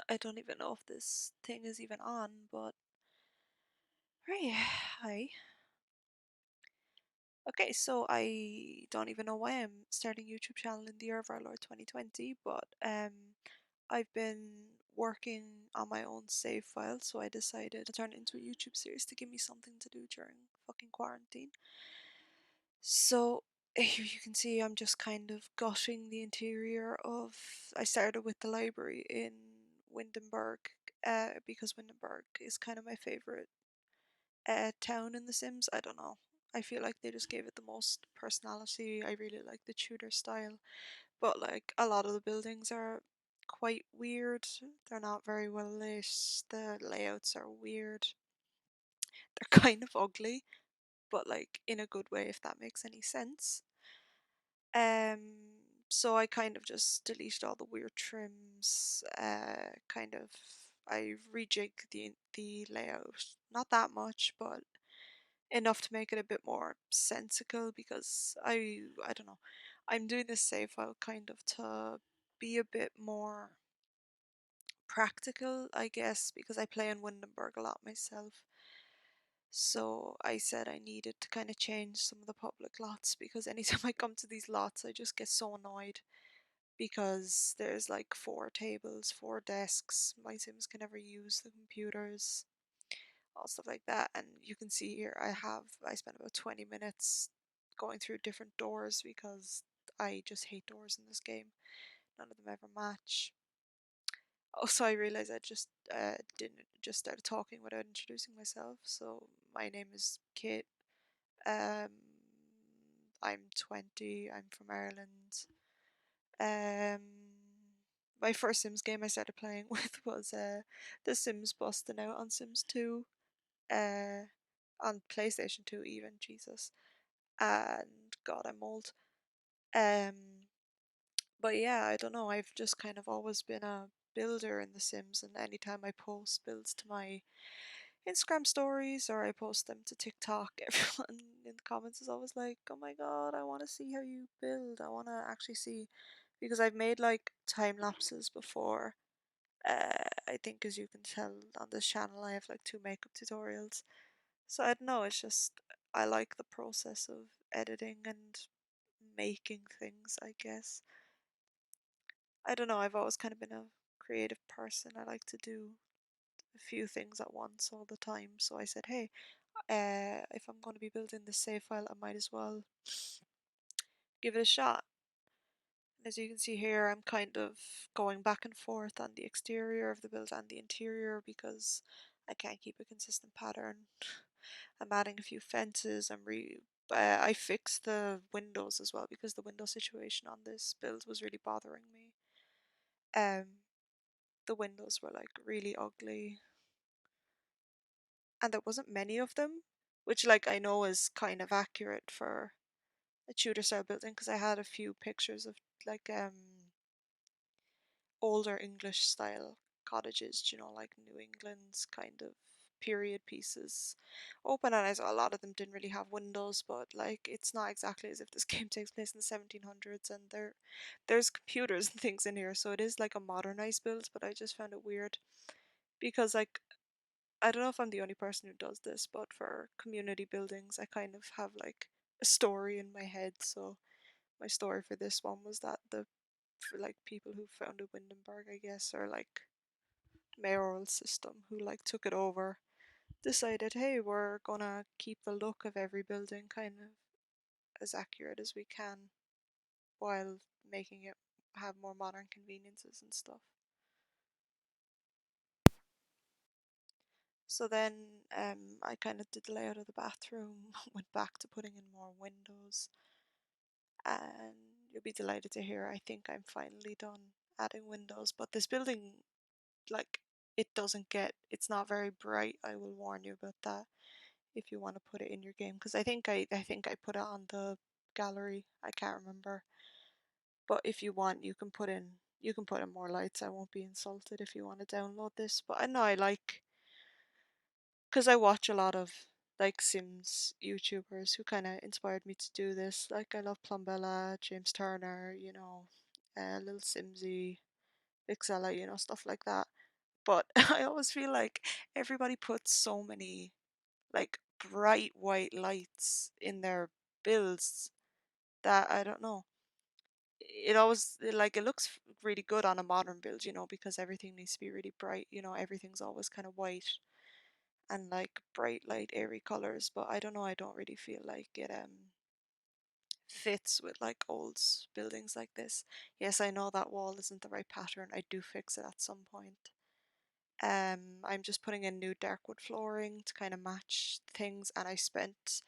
I don't even know if this thing is even on, but right, hi. Okay, so I don't even know why I'm starting a YouTube channel in the year of our Lord 2020, but I've been working on my own save file, so I decided to turn it into a YouTube series to give me something to do during fucking quarantine. So here you can see I'm just kind of gushing the interior of. I started with the library in Windenburg, because Windenburg is kind of my favorite town in The Sims. I don't know. I feel like they just gave it the most personality. I really like the Tudor style, but like a lot of the buildings are quite weird. They're not very well lit. The layouts are weird. They're kind of ugly, but like in a good way, if that makes any sense. So I kind of just deleted all the weird trims. Kind of I rejigged the layout, not that much, but enough to make it a bit more sensical because I don't know. I'm doing this save file kind of to be a bit more practical, I guess, because I play in Windenburg a lot myself. So I said I needed to kind of change some of the public lots because anytime I come to these lots, I just get so annoyed because there's like 4 tables, 4 desks. My Sims can never use the computers, all stuff like that. And you can see here I spent about 20 minutes going through different doors because I just hate doors in this game. None of them ever match. Also, I realized I just didn't just started talking without introducing myself. So my name is Kit. Um, I'm 20. I'm from Ireland. Um, my first Sims game I started playing with was The Sims Busting Out on Sims 2, uh, on PlayStation 2 even, Jesus. And God, I'm old. Um, but yeah, I don't know. I've just kind of always been a builder in The Sims, and anytime I post builds to my Instagram stories or I post them to TikTok, everyone in the comments is always like, "Oh my God, I want to see how you build. I want to actually see," because I've made like time lapses before. I think, as you can tell on this channel, I have like 2 makeup tutorials. So I don't know. It's just I like the process of editing and making things, I guess. I don't know, I've always kind of been a creative person. I like to do a few things at once all the time. So I said, hey, if I'm going to be building this save file, I might as well give it a shot. And as you can see here, I'm kind of going back and forth on the exterior of the build and the interior because I can't keep a consistent pattern. I'm adding a few fences. I fixed the windows as well because the window situation on this build was really bothering me. Um, the windows were like really ugly and there wasn't many of them, which like I know is kind of accurate for a Tudor style building because I had a few pictures of like older English style cottages, you know, like New England's kind of period pieces. Open and I saw a lot of them didn't really have windows, but like it's not exactly as if this game takes place in the 1700s and there's computers and things in here, so it is like a modernized build, but I just found it weird because like I don't know if I'm the only person who does this, but for community buildings, I kind of have like a story in my head. So my story for this one was that for like people who founded Windenburg, I guess, or like mayoral system who like took it over, decided, hey, we're gonna keep the look of every building kind of as accurate as we can while making it have more modern conveniences and stuff. So then I kind of did the layout of the bathroom, went back to putting in more windows, and you'll be delighted to hear I think I'm finally done adding windows. But this building, like, it's not very bright. I will warn you about that if you want to put it in your game, because I think I put it on the gallery. I can't remember, but if you want, you can put in more lights. I won't be insulted if you want to download this. But I know I like because I watch a lot of like Sims YouTubers who kind of inspired me to do this. Like I love Plumbella, James Turner, Little Simsy, Vixella, stuff like that. But I always feel like everybody puts so many like bright white lights in their builds that I don't know. It always like it looks really good on a modern build, because everything needs to be really bright. Everything's always kind of white and like bright light airy colors. But I don't know. I don't really feel like it fits with like old buildings like this. Yes, I know that wall isn't the right pattern. I do fix it at some point. I'm just putting in new dark wood flooring to kind of match things, and I spent.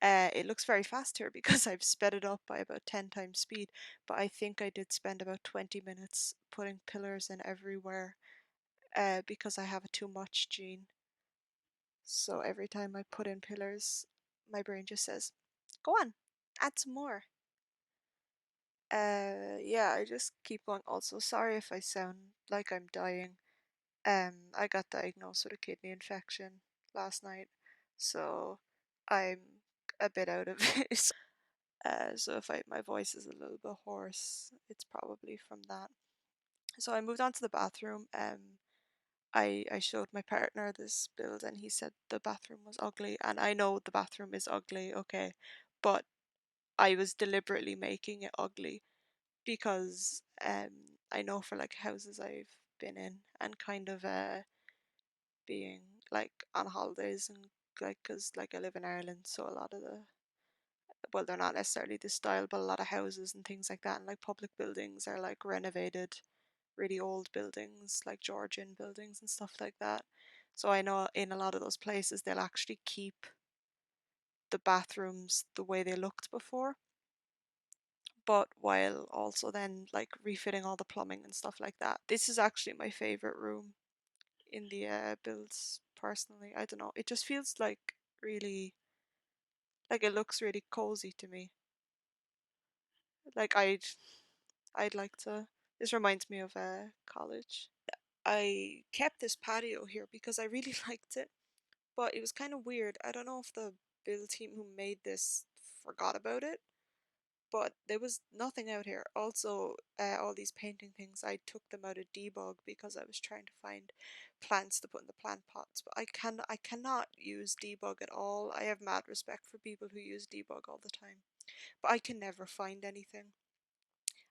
It looks very fast here because I've sped it up by about 10 times speed, but I think I did spend about 20 minutes putting pillars in everywhere because I have a too much gene. So every time I put in pillars, my brain just says, "Go on, add some more." Yeah, I just keep going. Also, sorry if I sound like I'm dying. I got diagnosed with a kidney infection last night, so I'm a bit out of it. So if my voice is a little bit hoarse, it's probably from that. So I moved on to the bathroom. I showed my partner this build, and he said the bathroom was ugly, and I know the bathroom is ugly, okay, but I was deliberately making it ugly because I know for like houses I've been in and kind of being like on holidays and like because like I live in Ireland, so a lot of the well, they're not necessarily this style, but a lot of houses and things like that and like public buildings are like renovated, really old buildings like Georgian buildings and stuff like that. So I know in a lot of those places they'll actually keep the bathrooms the way they looked before, but while also then like refitting all the plumbing and stuff like that. This is actually my favorite room in the builds personally. I don't know. It just feels like really like it looks really cozy to me. Like I'd like to. This reminds me of college. I kept this patio here because I really liked it, but it was kind of weird. I don't know if the build team who made this forgot about it, but there was nothing out here. Also, all these painting things, I took them out of debug because I was trying to find plants to put in the plant pots. But I cannot use debug at all. I have mad respect for people who use debug all the time, but I can never find anything.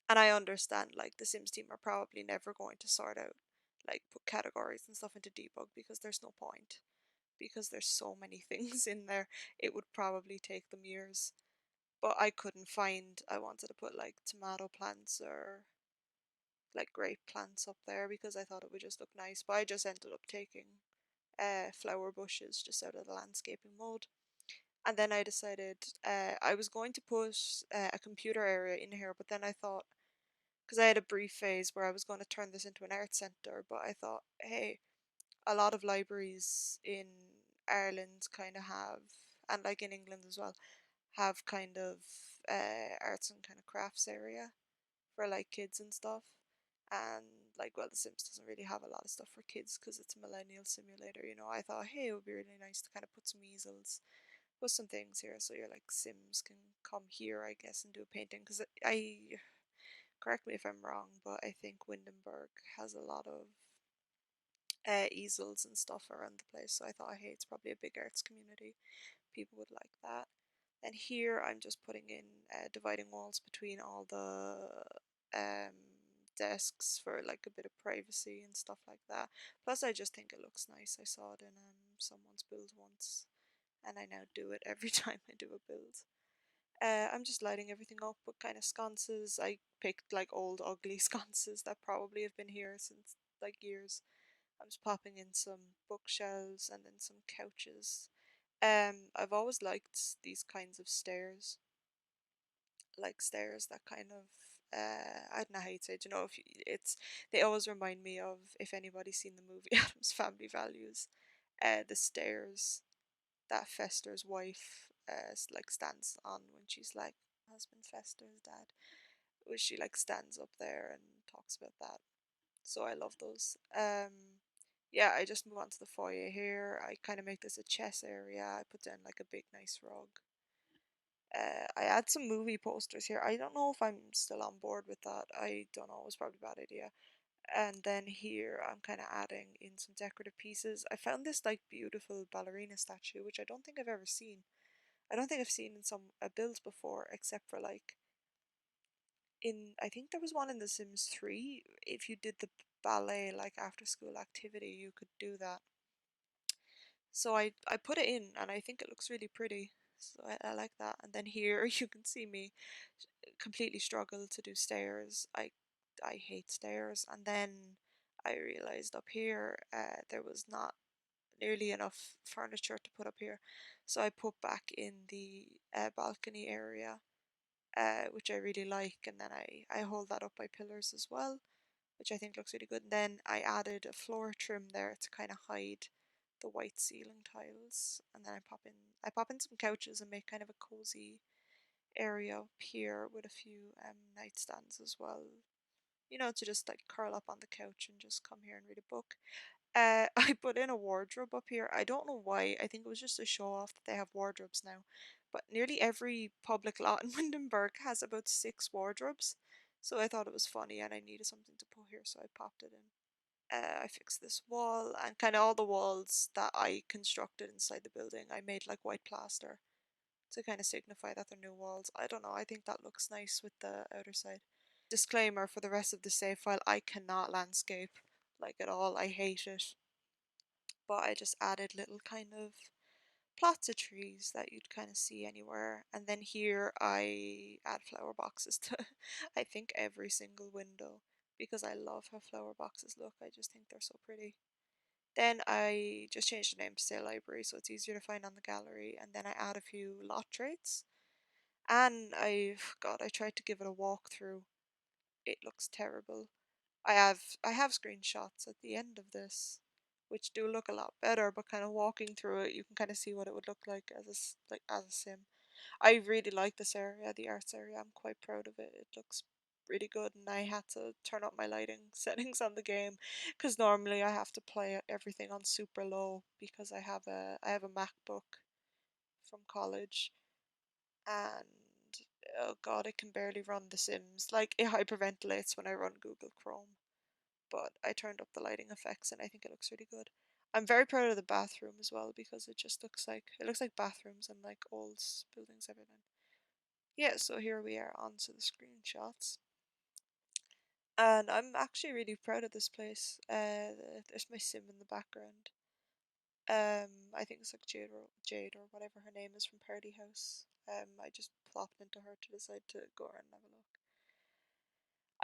And I understand like the Sims team are probably never going to sort out like put categories and stuff into debug because there's no point. Because there's so many things in there, it would probably take them years. But I couldn't find, I wanted to put like tomato plants or like grape plants up there because I thought it would just look nice. But I just ended up taking flower bushes just out of the landscaping mode. And then I decided I was going to put a computer area in here, but then I thought, because I had a brief phase where I was going to turn this into an art centre, but I thought, hey, a lot of libraries in Ireland kind of have, and like in England as well, have kind of arts and kind of crafts area for like kids and stuff. And like, well, The Sims doesn't really have a lot of stuff for kids because it's a millennial simulator. I thought, hey, it would be really nice to kind of put some easels, put some things here so your like Sims can come here, I guess, and do a painting. Because I correct me if I'm wrong, but I think Windenburg has a lot of easels and stuff around the place. So I thought, hey, it's probably a big arts community. People would like that. And here I'm just putting in dividing walls between all the um, desks for like a bit of privacy and stuff like that. Plus, I just think it looks nice. I saw it in someone's build once, and I now do it every time I do a build. I'm just lighting everything up with kind of sconces. I picked like old ugly sconces that probably have been here since like years. I'm just popping in some bookshelves and then some couches. I've always liked these kinds of stairs, like stairs that kind of I don't know how you'd say it, if it's they always remind me of if anybody's seen the movie Adam's Family Values, the stairs that Fester's wife like stands on when she's like husband Fester's dad, where she like stands up there and talks about that. So I love those. Yeah, I just move on to the foyer here. I kind of make this a chess area. I put down like a big nice rug. I add some movie posters here. I don't know if I'm still on board with that. I don't know. It was probably a bad idea. And then here I'm kind of adding in some decorative pieces. I found this like beautiful ballerina statue, which I don't think I've ever seen. I don't think I've seen in some builds before, except for like in, I think there was one in The Sims 3. If you did the ballet like after school activity, you could do that. So I put it in and I think it looks really pretty. So I like that. And then here you can see me completely struggle to do stairs. I hate stairs. And then I realized up here there was not nearly enough furniture to put up here. So I put back in the balcony area, which I really like. And then I hold that up by pillars as well, which I think looks really good. And then I added a floor trim there to kind of hide the white ceiling tiles. And then I pop in some couches and make kind of a cozy area up here with a few nightstands as well. You know, to just like curl up on the couch and just come here and read a book. I put in a wardrobe up here. I don't know why. I think it was just to show off that they have wardrobes now. But nearly every public lot in Windenburg has about 6 wardrobes. So I thought it was funny and I needed something to put here, so I popped it in. I fixed this wall and kind of all the walls that I constructed inside the building. I made like white plaster to kind of signify that they're new walls. I don't know. I think that looks nice with the outer side. Disclaimer for the rest of the save file, I cannot landscape like at all. I hate it. But I just added little kind of plots of trees that you'd kind of see anywhere. And then here I add flower boxes to I think every single window because I love how flower boxes look. I just think they're so pretty. Then I just changed the name to say library so it's easier to find on the gallery. And then I add a few lot traits. And God, I tried to give it a walkthrough. It looks terrible. I have screenshots at the end of this, which do look a lot better. But kind of walking through it, you can kind of see what it would look like as a sim. I really like this area, the arts area. I'm quite proud of it. It looks really good, and I had to turn up my lighting settings on the game because normally I have to play everything on super low because I have a MacBook from college and oh god, it can barely run The Sims. Like it hyperventilates when I run Google Chrome. But I turned up the lighting effects and I think it looks really good. I'm very proud of the bathroom as well because it looks like bathrooms and like old buildings I've been in. Yeah, so here we are onto the screenshots. And I'm actually really proud of this place. There's my sim in the background. I think it's like Jade or whatever her name is from Party House. I just plopped into her to decide to go around and have a look.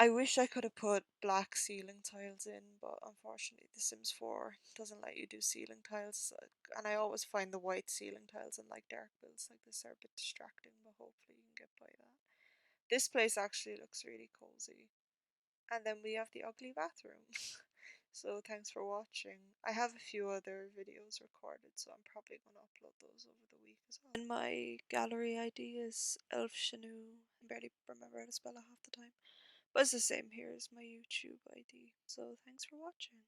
I wish I could have put black ceiling tiles in, but unfortunately The Sims 4 doesn't let you do ceiling tiles, and I always find the white ceiling tiles in like dark builds like this are a bit distracting, but hopefully you can get by that. This place actually looks really cozy. And then we have the ugly bathroom. So thanks for watching. I have a few other videos recorded, so I'm probably going to upload those over the week as well. And my gallery ID is aelfescinu. I barely remember how to spell it half the time. But it's the same here as my YouTube ID. So thanks for watching.